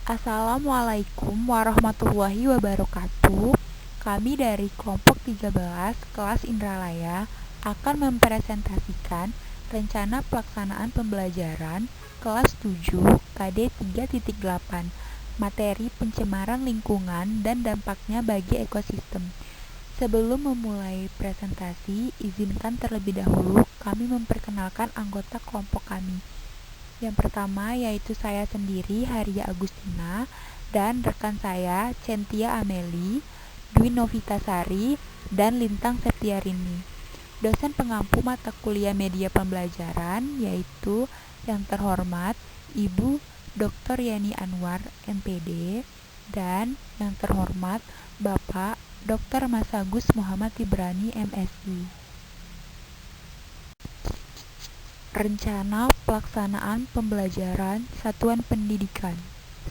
Assalamualaikum warahmatullahi wabarakatuh. Kami dari kelompok 13 kelas Indralaya akan mempresentasikan rencana pelaksanaan pembelajaran kelas 7 KD 3.8 materi pencemaran lingkungan dan dampaknya bagi ekosistem. Sebelum memulai presentasi, izinkan terlebih dahulu kami memperkenalkan anggota kelompok kami. Yang pertama yaitu saya sendiri, Haria Agustina, dan rekan saya, Centia Ameli, Dwi Novitasari, dan Lintang Septiarini. Dosen pengampu mata kuliah media pembelajaran yaitu yang terhormat Ibu Dr. Yani Anwar, MPD, dan yang terhormat Bapak Dr. Mas Agus Muhammad Ibrani, MSI. Rencana pelaksanaan pembelajaran Satuan Pendidikan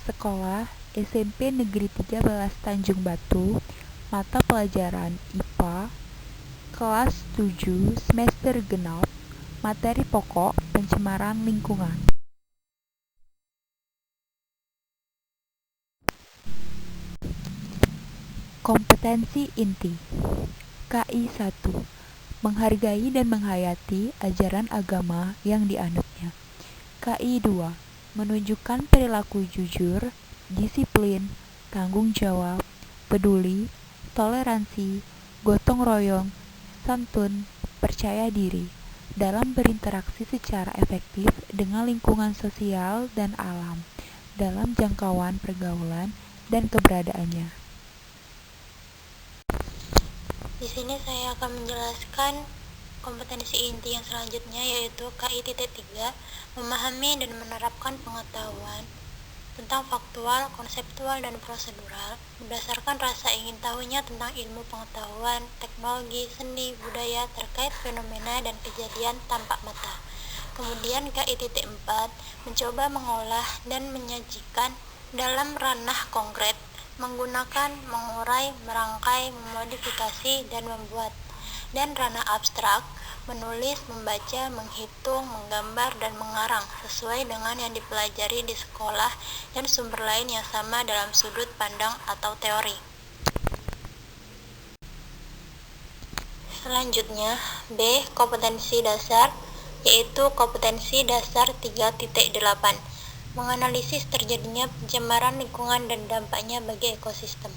Sekolah SMP Negeri 13 Tanjung Batu, mata pelajaran IPA, kelas 7 semester genap, materi pokok pencemaran lingkungan. Kompetensi inti KI 1. Menghargai dan menghayati ajaran agama yang dianutnya. KI 2. Menunjukkan perilaku jujur, disiplin, tanggung jawab, peduli, toleransi, gotong royong, santun, percaya diri dalam berinteraksi secara efektif dengan lingkungan sosial dan alam dalam jangkauan pergaulan dan keberadaannya. Di sini saya akan menjelaskan kompetensi inti yang selanjutnya, yaitu KI.3, memahami dan menerapkan pengetahuan tentang faktual, konseptual, dan prosedural berdasarkan rasa ingin tahunya tentang ilmu pengetahuan, teknologi, seni, budaya terkait fenomena dan kejadian tampak mata. Kemudian KI.4 mencoba mengolah dan menyajikan dalam ranah konkret, menggunakan, mengurai, merangkai, memodifikasi, dan membuat. Dan ranah abstrak, menulis, membaca, menghitung, menggambar, dan mengarang sesuai dengan yang dipelajari di sekolah dan sumber lain yang sama dalam sudut pandang atau teori. Selanjutnya, B. Kompetensi dasar, yaitu kompetensi dasar 3.8, menganalisis terjadinya pencemaran lingkungan dan dampaknya bagi ekosistem.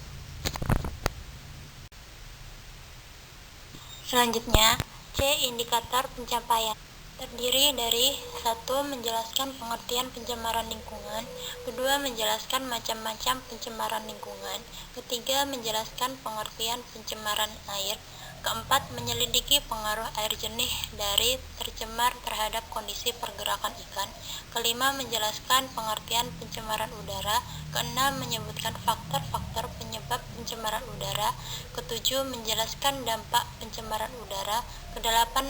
Selanjutnya, C. Indikator pencapaian, terdiri dari 1. Menjelaskan pengertian pencemaran lingkungan, 2. Menjelaskan macam-macam pencemaran lingkungan, 3. Menjelaskan pengertian pencemaran air, 4. Menyelidiki pengaruh air jernih dari tercemar terhadap kondisi pergerakan ikan, 5. Menjelaskan pengertian pencemaran udara, 6. Menyebutkan faktor-faktor penyebab pencemaran udara, 7. Menjelaskan dampak pencemaran udara, 8.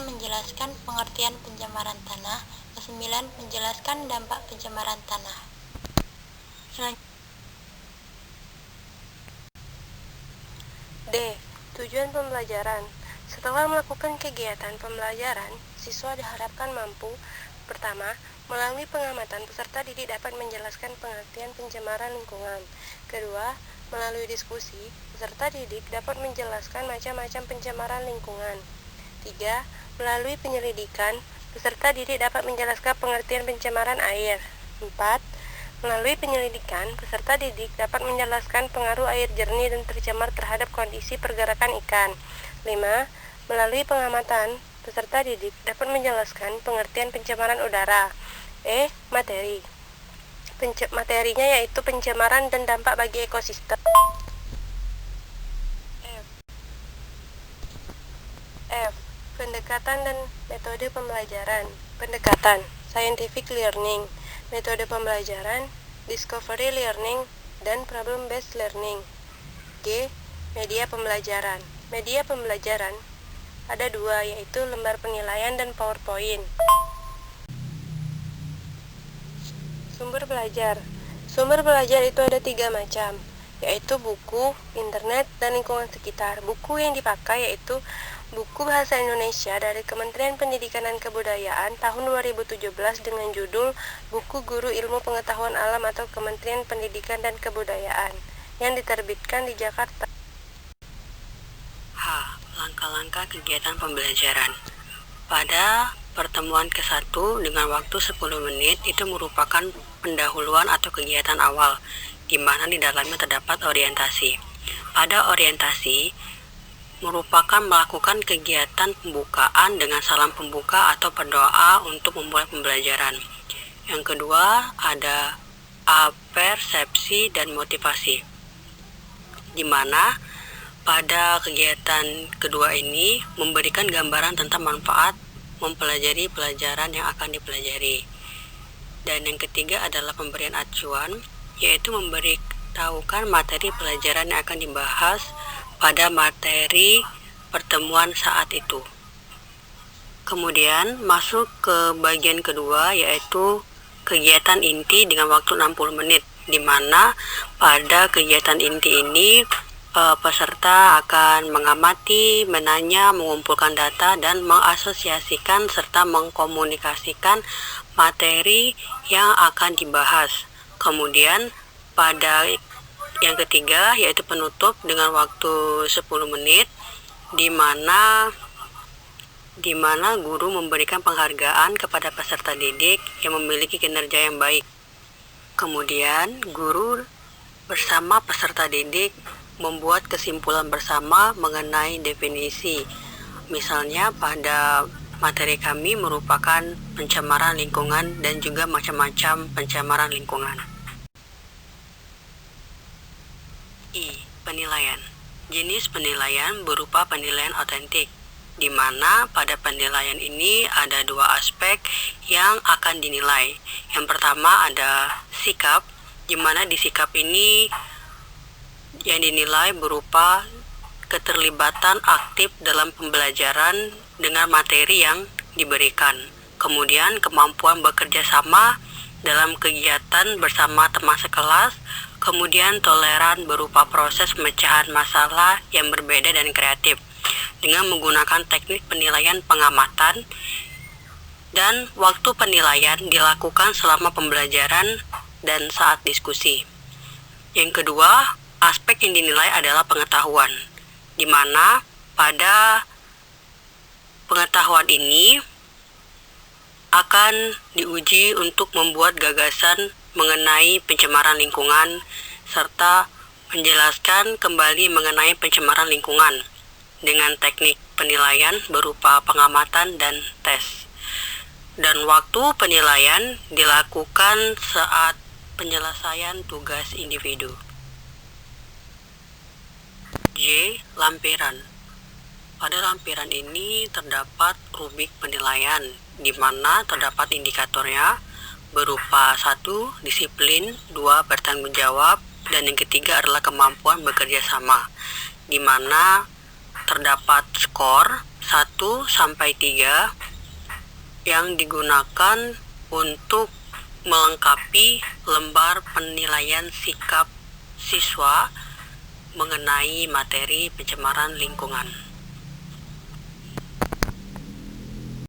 Menjelaskan pengertian pencemaran tanah, 9. Menjelaskan dampak pencemaran tanah. D. Tujuan pembelajaran. Setelah melakukan kegiatan pembelajaran, siswa diharapkan mampu: pertama, melalui pengamatan peserta didik dapat menjelaskan pengertian pencemaran lingkungan. Kedua, melalui diskusi, peserta didik dapat menjelaskan macam-macam pencemaran lingkungan. 3. Melalui penyelidikan, peserta didik dapat menjelaskan pengertian pencemaran air. 4. Melalui penyelidikan, peserta didik dapat menjelaskan pengaruh air jernih dan tercemar terhadap kondisi pergerakan ikan. 5. Melalui pengamatan, peserta didik dapat menjelaskan pengertian pencemaran udara. Materi. Materinya yaitu pencemaran dan dampak bagi ekosistem. F. Pendekatan dan metode pembelajaran. Pendekatan, scientific learning. Metode pembelajaran, discovery learning dan problem based learning. G. Media pembelajaran. Media pembelajaran ada 2, yaitu lembar penilaian dan PowerPoint. Sumber belajar. Sumber belajar itu ada 3 macam, yaitu buku, internet, dan lingkungan sekitar. Buku yang dipakai yaitu buku Bahasa Indonesia dari Kementerian Pendidikan dan Kebudayaan tahun 2017 dengan judul Buku Guru Ilmu Pengetahuan Alam atau Kementerian Pendidikan dan Kebudayaan yang diterbitkan di Jakarta. H. Langkah-langkah kegiatan pembelajaran. Pada pertemuan ke-1 dengan waktu 10 menit itu merupakan pendahuluan atau kegiatan awal, di mana di dalamnya terdapat orientasi. Pada orientasi, merupakan melakukan kegiatan pembukaan dengan salam pembuka atau berdoa untuk memulai pembelajaran. Yang kedua ada persepsi dan motivasi, di mana pada kegiatan kedua ini memberikan gambaran tentang manfaat mempelajari pelajaran yang akan dipelajari. Dan yang ketiga adalah pemberian acuan, yaitu memberitahukan materi pelajaran yang akan dibahas pada materi pertemuan saat itu. Kemudian masuk ke bagian kedua, yaitu kegiatan inti dengan waktu 60 menit, di mana pada kegiatan inti ini peserta akan mengamati, menanya, mengumpulkan data, dan mengasosiasikan serta mengkomunikasikan materi yang akan dibahas. Kemudian pada yang ketiga yaitu penutup dengan waktu 10 menit, di mana guru memberikan penghargaan kepada peserta didik yang memiliki kinerja yang baik. Kemudian guru bersama peserta didik membuat kesimpulan bersama mengenai definisi. Misalnya pada materi kami merupakan pencemaran lingkungan dan juga macam-macam pencemaran lingkungan. I. Penilaian. Jenis penilaian berupa penilaian otentik, di mana pada penilaian ini ada dua aspek yang akan dinilai. Yang pertama ada sikap, di mana di sikap ini yang dinilai berupa keterlibatan aktif dalam pembelajaran dengan materi yang diberikan. Kemudian kemampuan bekerja sama dalam kegiatan bersama teman sekelas. Kemudian toleran berupa proses pemecahan masalah yang berbeda dan kreatif dengan menggunakan teknik penilaian pengamatan, dan waktu penilaian dilakukan selama pembelajaran dan saat diskusi. Yang kedua, aspek yang dinilai adalah pengetahuan, di mana pada pengetahuan ini akan diuji untuk membuat gagasan mengenai pencemaran lingkungan serta menjelaskan kembali mengenai pencemaran lingkungan dengan teknik penilaian berupa pengamatan dan tes. Dan waktu penilaian dilakukan saat penyelesaian tugas individu. J. Lampiran. Pada lampiran ini terdapat rubrik penilaian, di mana terdapat indikatornya berupa 1. Disiplin, 2. Bertanggung jawab, dan yang ketiga adalah kemampuan bekerja sama, di mana terdapat skor 1 sampai 3 yang digunakan untuk melengkapi lembar penilaian sikap siswa mengenai materi pencemaran lingkungan.